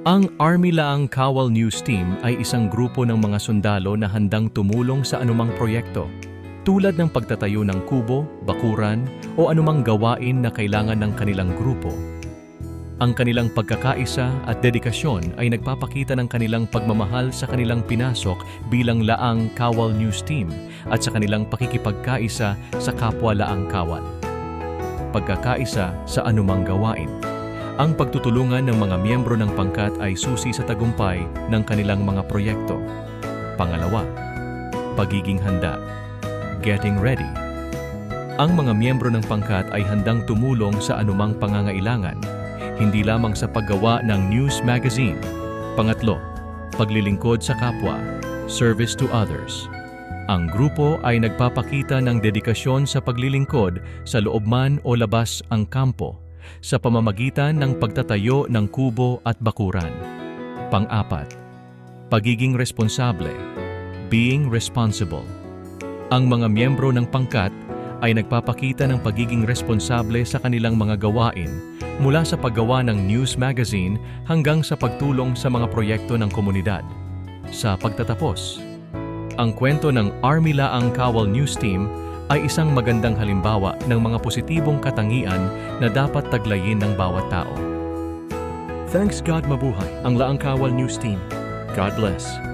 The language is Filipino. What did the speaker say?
Ang Army Laang Kawal News Team ay isang grupo ng mga sundalo na handang tumulong sa anumang proyekto, tulad ng pagtatayo ng kubo, bakuran, o anumang gawain na kailangan ng kanilang grupo. Ang kanilang pagkakaisa at dedikasyon ay nagpapakita ng kanilang pagmamahal sa kanilang pinasok bilang Laang Kawal News Team at sa kanilang pakikipagkaisa sa kapwa Laang Kawal. Pagkakaisa sa anumang gawain. Ang pagtutulungan ng mga miyembro ng pangkat ay susi sa tagumpay ng kanilang mga proyekto. Pangalawa, pagiging handa. Getting ready. Ang mga miyembro ng pangkat ay handang tumulong sa anumang pangangailangan, hindi lamang sa paggawa ng news magazine. Pangatlo, paglilingkod sa kapwa. Service to others. Ang grupo ay nagpapakita ng dedikasyon sa paglilingkod sa loob man o labas ang kampo, sa pamamagitan ng pagtatayo ng kubo at bakuran. Pang-apat, pagiging responsable, being responsible. Ang mga miyembro ng pangkat ay nagpapakita ng pagiging responsable sa kanilang mga gawain, mula sa paggawa ng news magazine hanggang sa pagtulong sa mga proyekto ng komunidad. Sa pagtatapos, ang kwento ng Army Laang Kawal News Team ay isang magandang halimbawa ng mga positibong katangian na dapat taglayin ng bawat tao. Thanks God, mabuhay ang Laang Kawal News Team. God bless.